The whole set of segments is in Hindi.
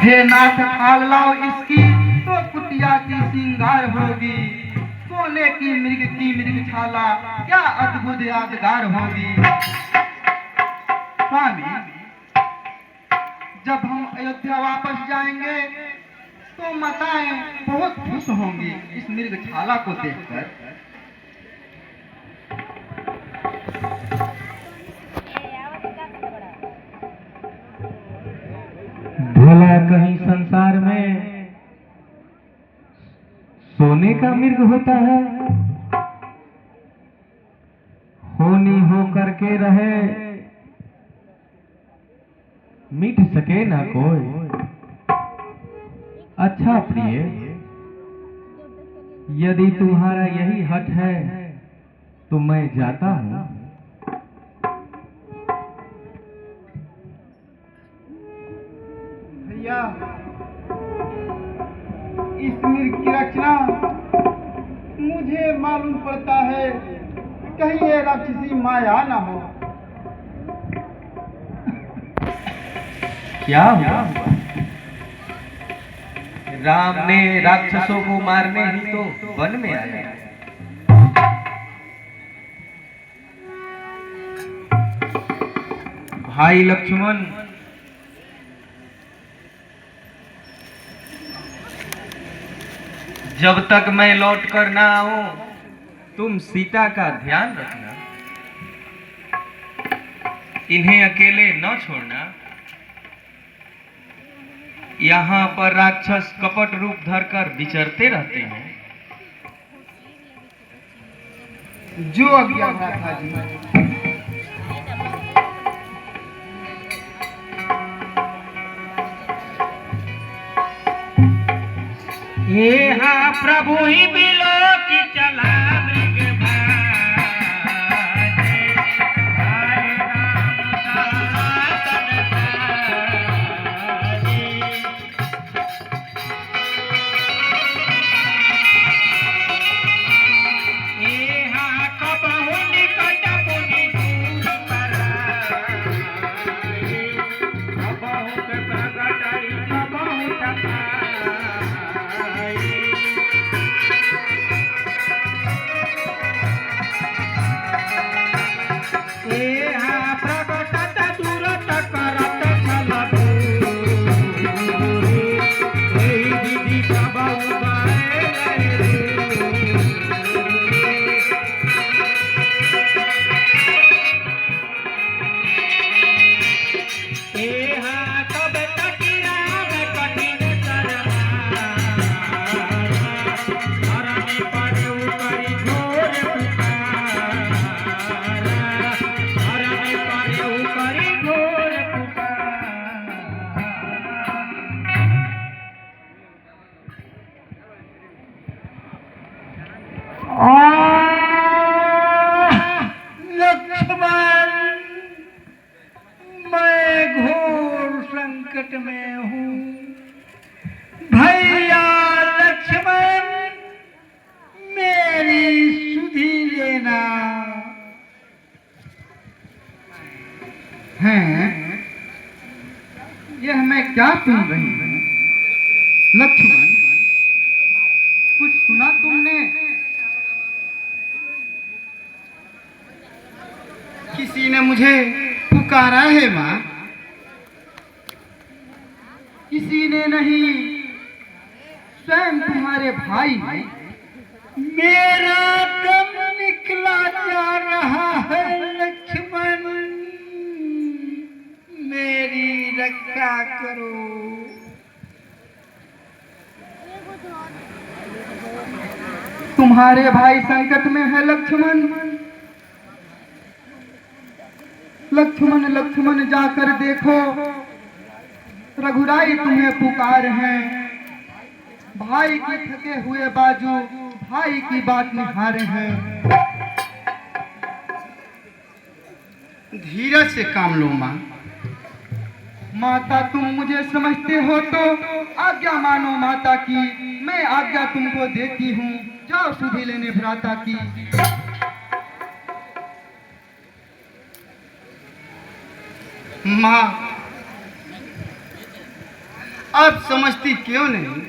हे नाथ खाल लाओ इसकी तो कुटिया की श्रृंगार होगी। सोने की मृग छाला क्या अद्भुत यादगार होगी। स्वामी, जब हम अयोध्या वापस जाएंगे तो माताएं बहुत खुश होंगी इस मृग छाला को देखकर। भला कहीं संसार में सोने का मृग होता है? होनी हो करके रहे मिट सके ना कोई। अच्छा प्रिय, यदि तुम्हारा यही हठ है तो मैं जाता हूं। भैया, इस मृग की रचना मुझे मालूम पड़ता है कहीं ये राक्षसी माया ना हो। क्या हुआ? राम ने राक्षसों को मारने ही तो वन में आया। भाई लक्ष्मण, जब तक मैं लौट कर ना आऊं तुम सीता का ध्यान रखना। इन्हें अकेले न छोड़ना। यहाँ पर राक्षस कपट रूप धरकर विचरते रहते हैं। जो आज्ञा भ्राता जी। यहाँ प्रभु ही बिलो की चला में हूँ। भैया लक्ष्मण, मेरी सुधि लेना। हैं, यह मैं क्या सुन रही हूँ? लक्ष्मण, कुछ सुना तुमने? किसी ने मुझे पुकारा है माँ? किसी ने नहीं, स्वयं तुम्हारे भाई ने। मेरा दम निकला जा रहा है लक्ष्मण, मेरी रक्षा करो। तुम्हारे भाई संकट में है लक्ष्मण। लक्ष्मण लक्ष्मण जाकर देखो, रघुराई तुम्हें पुकार हैं। भाई के थके हुए बाजू भाई की बात निहारे हैं। धीरज से काम लो माँ। माता, तुम मुझे समझते हो तो आज्ञा मानो माता की। मैं आज्ञा तुमको देती हूँ, जाओ सुधि लेने भ्राता की। माँ, आप समझती क्यों नहीं?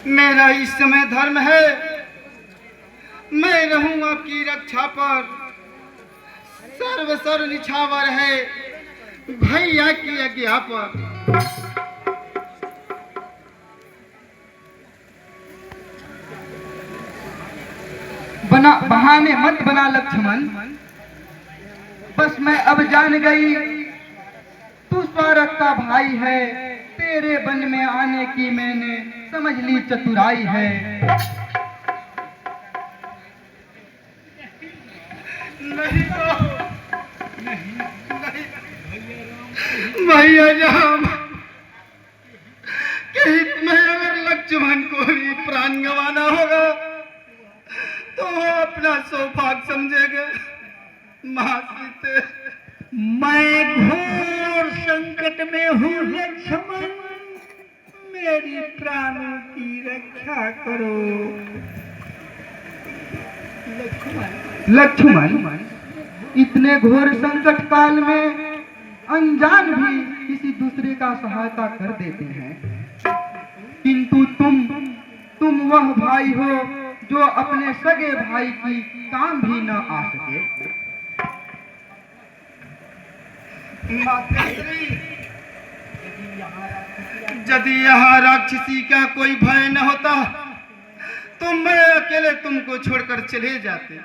मेरा इस समय धर्म है, मैं रहूं आपकी रक्षा पर। सर्व निछावर है भैया की आज्ञा पर। बहाने मत बना लक्ष्मण, बस मैं अब जान गई तू स्वार्थ का भाई है। तेरे वन में आने की मैंने समझ ली चतुराई है। नहीं तो भैया राम, कहीं तुम्हें अगर लक्ष्मण को भी प्राण गंवाना होगा तो वो अपना सौभाग्य समझेगा। मां सीते, मैं घोर संकट में हूँ लक्ष्मण, मेरी प्राणों की रक्षा करो। लक्ष्मण, इतने घोर संकट काल में अनजान भी किसी दूसरे का सहायता कर देते हैं, किंतु तुम वह भाई हो जो अपने सगे भाई की काम भी न आ सके। यदि यहाँ राक्षसी का कोई भय न होता तो मैं अकेले तुमको छोड़कर चले जाते।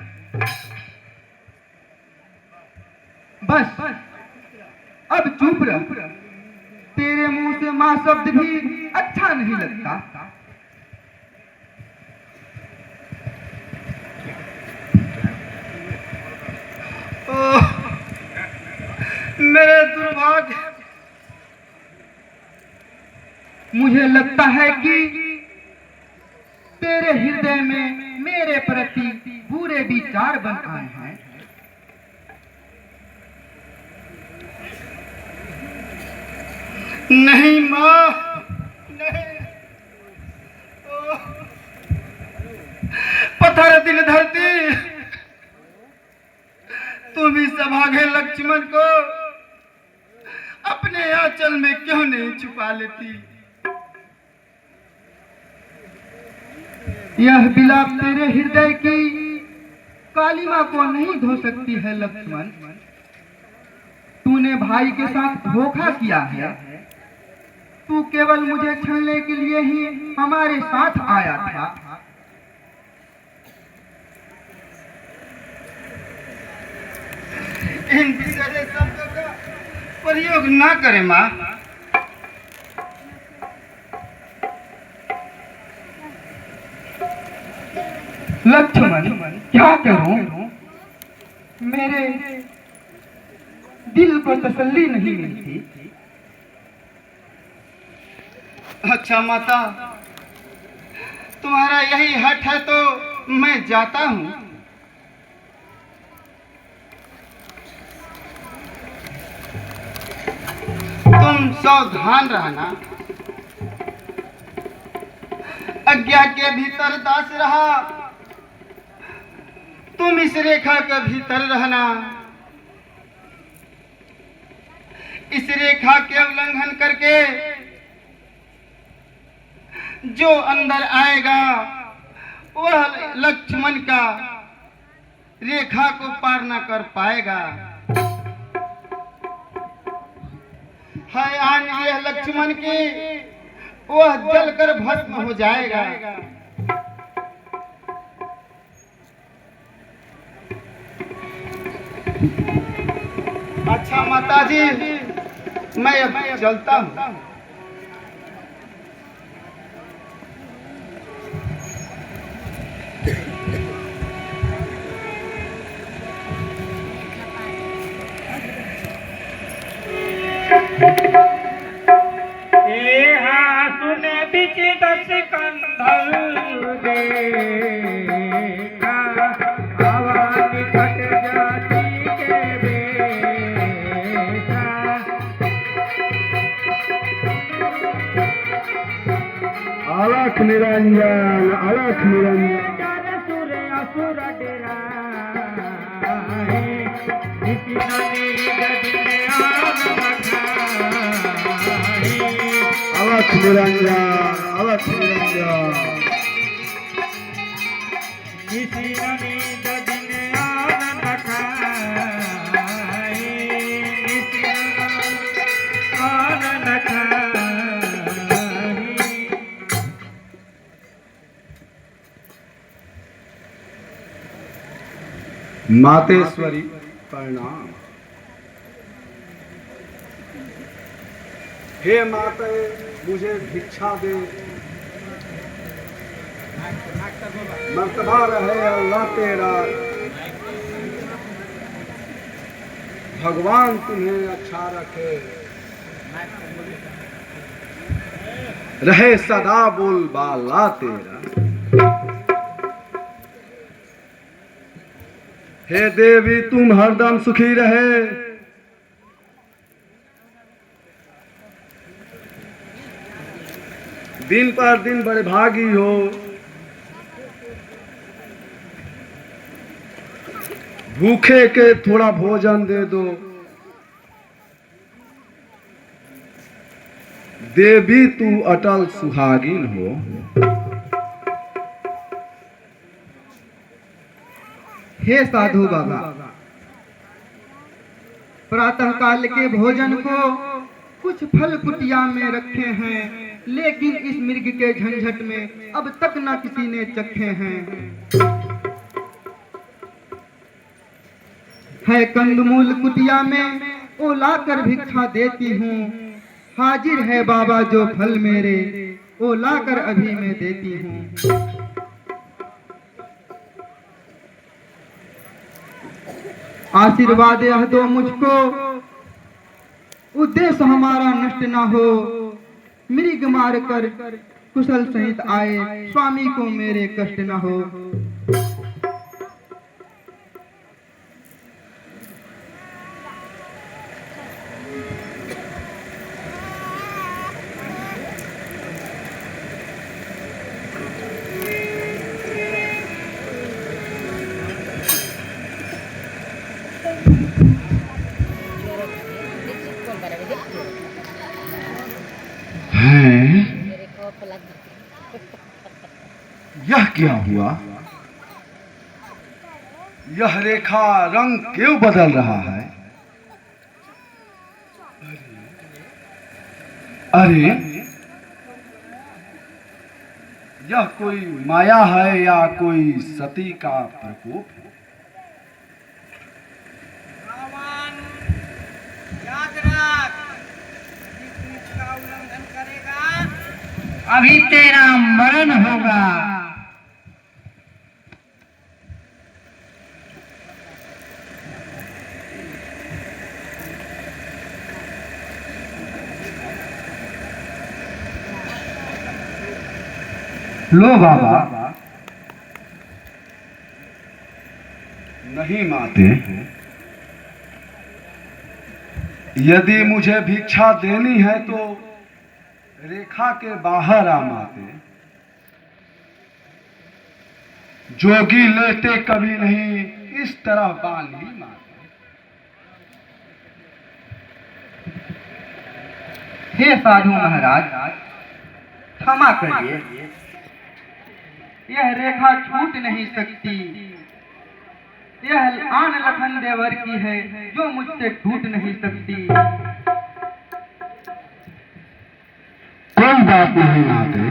बस अब चुप रह, तेरे मुंह से मां शब्द भी अच्छा नहीं लगता। मेरे दुर्भाग्य, मुझे लगता है कि तेरे हृदय में मेरे प्रति बुरे विचार बन आए हैं। नहीं माँ, नहीं। पत्थर दिल धरती, तुम इस अभागे लक्ष्मण को अपने आंचल में क्यों नहीं छुपा लेती? यह बिलाप तेरे हृदय की कालिमा को नहीं धो सकती है लक्ष्मण। तूने भाई के साथ धोखा किया है। तू केवल मुझे छलने के लिए ही हमारे साथ आया था। इन बिगड़े शब्दों का प्रयोग ना करे माँ। लक्ष्मण, क्या करूं? मेरे दिल को तसल्ली नहीं मिलती। अच्छा माता, तुम्हारा यही हठ है तो मैं जाता हूं। तुम सावधान रहना। आज्ञा के भीतर दास रहा, तुम इस रेखा के भीतर रहना। इस रेखा के उल्लंघन करके जो अंदर आएगा वह लक्ष्मण का रेखा को पार न कर पाएगा। है आन यह लक्ष्मण की, वह जलकर भस्म हो जाएगा। अच्छा माताजी, मैं अब चलता हूँ। सुने बिच दस कंधल देखा, हवा निकट जाती के बेटा। अलख निरंजन, अलख निरंजन। सुर असुर डराए, नितिन ने गद में आग बखाए। अलख निरंजन अलख निरंजन। निशिरानी दिन आनंद खाए, निशिरानी आनंद खाए। मातेश्वरी प्रणाम। हे माते मुझे भिक्षा दे, मर्तबा रहे अल्लाह तेरा, भगवान तुम्हें अच्छा रखे, रहे सदा बोलबाला तेरा। हे देवी तुम हरदम सुखी रहे, दिन पर दिन बड़े भागी हो, भूखे के थोड़ा भोजन दे दो, देवी तू अटल सुहागिन हो। हे साधु बाबा, प्रातः काल के भोजन को कुछ फल कुटिया में रखे हैं, लेकिन इस मृग के झंझट में अब तक न किसी ने चखे हैं। है कंदमूल कुटिया में ओ लाकर भिक्षा देती हूँ, हाजिर है बाबा जो फल मेरे ओ लाकर अभी मैं देती हूँ। आशीर्वाद यह दो मुझको, उद्देश्य हमारा नष्ट ना हो, मृग मार कर कुशल सहित आए, स्वामी को मेरे कष्ट न हो। यह क्या हुआ? यह रेखा रंग क्यों बदल रहा है? अरे यह कोई माया है या कोई सती का प्रकोप है? याद रख, यदि तू इसका उल्लंघन करेगा अभी तेरा मरण होगा। लो बाबा। नहीं माते, यदि मुझे भिक्षा देनी है तो रेखा के बाहर आ माते। जोगी लेते कभी नहीं, इस तरह बाली माते। हे साधु महाराज, क्षमा करिए, यह रेखा छूट नहीं सकती। यह आन लखन देवर की है जो मुझसे टूट नहीं सकती। कोई बात नहीं माते।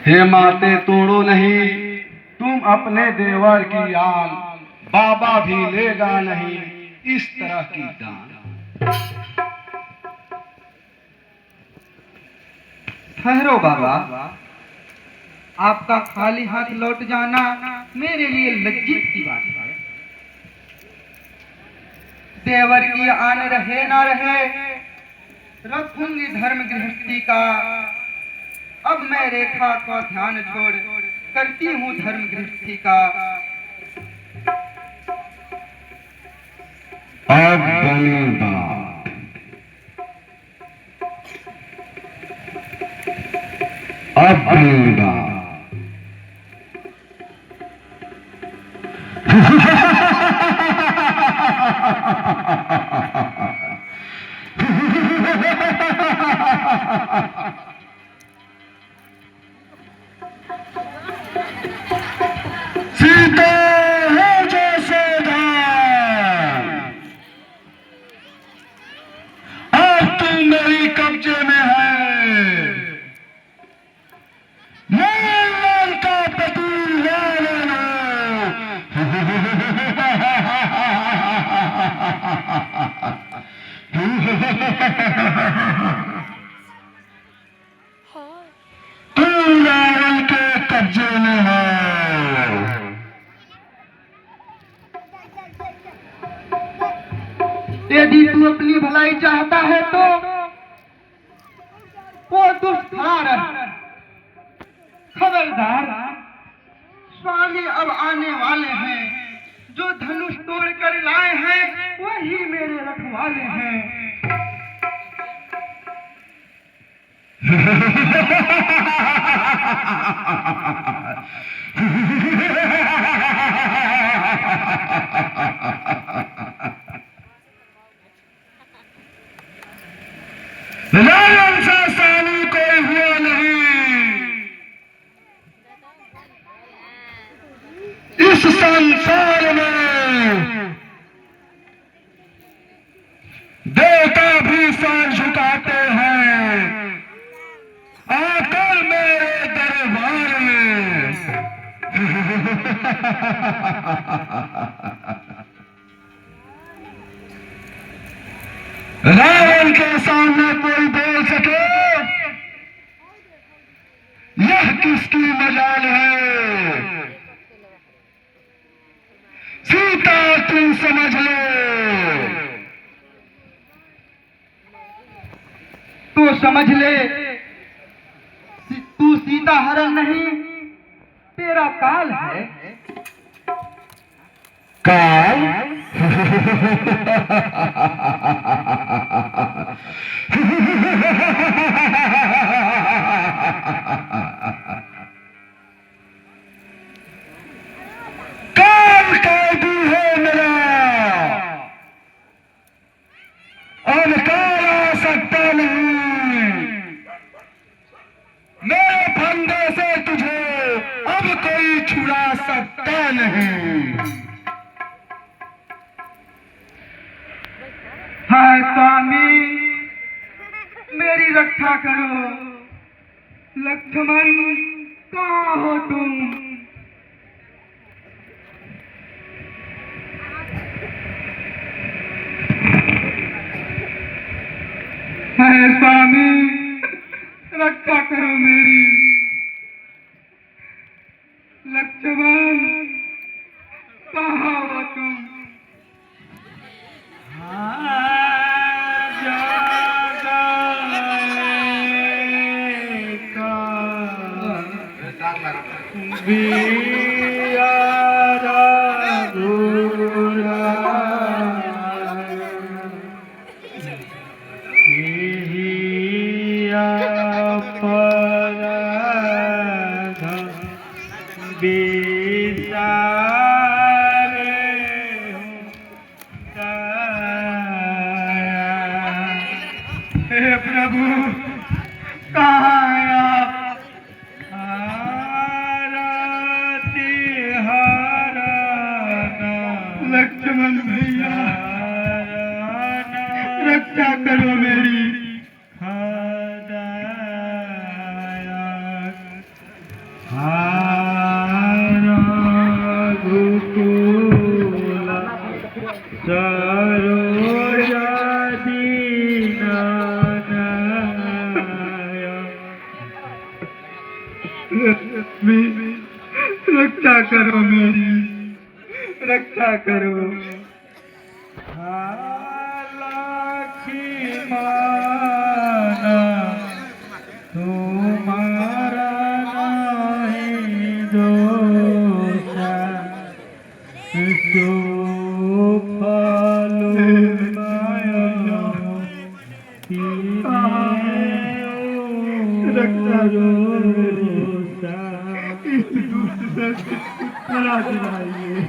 हे माते तोड़ो नहीं, तुम अपने देवर की आन, बाबा भी लेगा नहीं इस तरह की दान। ठहरो बाबा, आपका खाली हाथ लौट जाना मेरे लिए लज्जित की बात है। देवर की आन रहे ना रहे, रखूंगी धर्म गृहस्थी का। अब मैं रेखा का ध्यान छोड़ करती हूँ धर्म गृहस्थी का। अब बनेगा, अब बनेगा। यदि तू अपनी भलाई चाहता है तो वो दुष्ट खड़ा रह। खबरदार, स्वामी अब आने वाले हैं। जो धनुष तोड़ कर लाए हैं वही मेरे रखवाले हैं। लालन सा सानी कोई हुआ नहीं इस संसार में। देवता भी सर झुकाते हैं आकर मेरे दरबार में। रावण के सामने कोई बोल सके यह किसकी मजाल है। सीता तुम समझ लो तो समझ ले, तू सीता हरण नहीं, तेरा काल है। काल? काल कैदी है मेरा, अब काल आ सकता नहीं। मेरे फंदे से तुझे अब कोई छुड़ा सकता नहीं। हाय स्वामी, मेरी रक्षा करो। लक्ष्मण, कहाँ हो तुम? हाय स्वामी, रक्षा करो मेरी। लक्ष्मण, कहाँ हो तुम? हे प्रभु, कहाँ हैं आप? लक्ष्मण भैया, रक्षा करो मेरी। रक्षा करो मेरी, रक्षा करो। तुम्हारा नहीं दोष, तो रक्षा करा दिलाइए।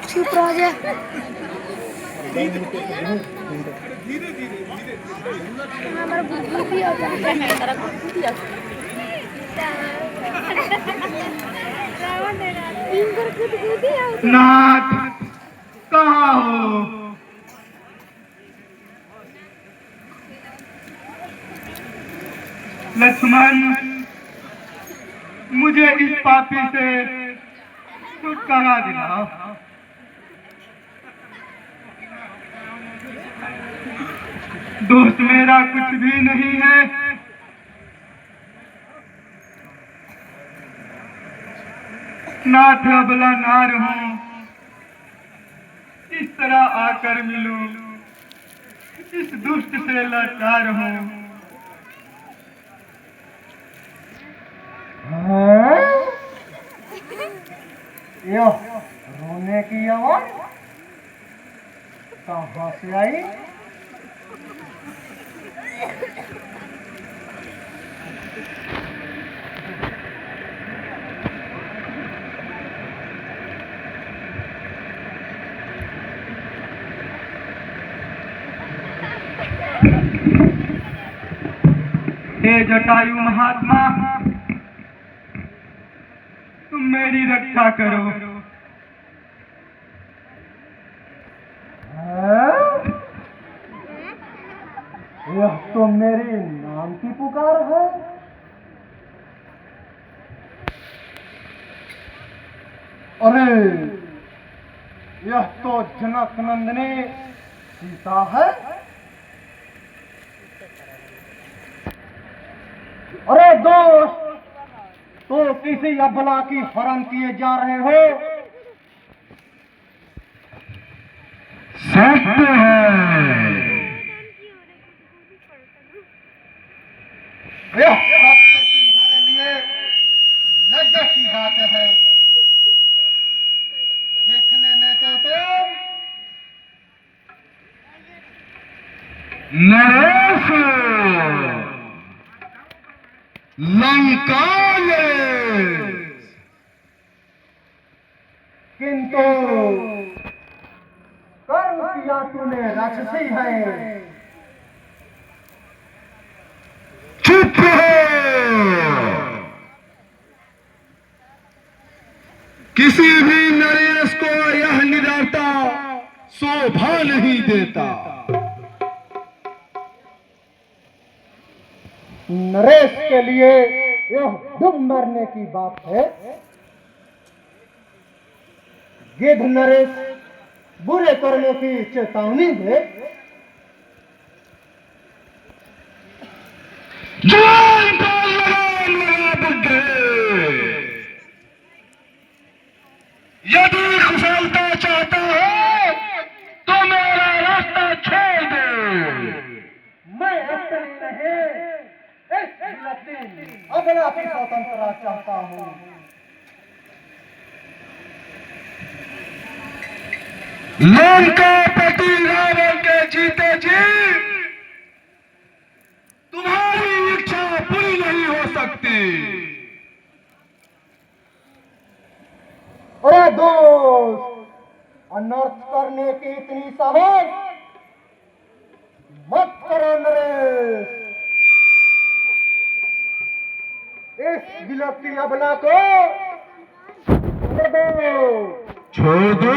चुप रह जा। हमारा बुद्धि आ जाए, मेरा बुद्धि आ जाए। इनकर बुद्धि आ जाए। नाथ, कहाँ हो? लक्ष्मण, मुझे इस पापी से छुटकारा दिलाओ। दोस्त मेरा कुछ भी नहीं है। नाथ अबला नार हूँ, इस तरह आकर मिलूं, इस दुष्ट से लाचार हूँ। यह रोने की आवाज कहाँ से आई? हे जटायु महात्मा, तुम मेरी रक्षा करो। यह तो मेरे नाम की पुकार है। अरे यह तो जनक नंदिनी सीता है। अरे दोस्त, तो किसी अबला की हरण किए जा रहे हो? सत्य है। यह सत्य तुम्हारे लिए लज्जा की बात है। देखने में तो तुम नरेश लंकाले, किंतु कर्म किया तूने राक्षसी है। चुप हो। किसी भी नरेश को यह निडरता शोभा नहीं देता। नरेश के लिए यह डूब मरने की बात है। गिद्ध नरेश बुरे कर्मों की चेतावनी दे। जवान को लगान लगा बुड्ढे, यदि कुशलता चाहता है तो मेरा रास्ता छोड़ दे। मैं अपनी नहीं, इस विलक्षण अबला की स्वतंत्रता चाहता हूँ। लंकापति रावण के जीते जी तुम्हारी इच्छा पूरी नहीं हो सकती। अरे दोस्त, अनर्थ करने की इतनी साहस मत करो नरेश। इस विलक्षण अबला को छोड़ दो। छोड़ दो।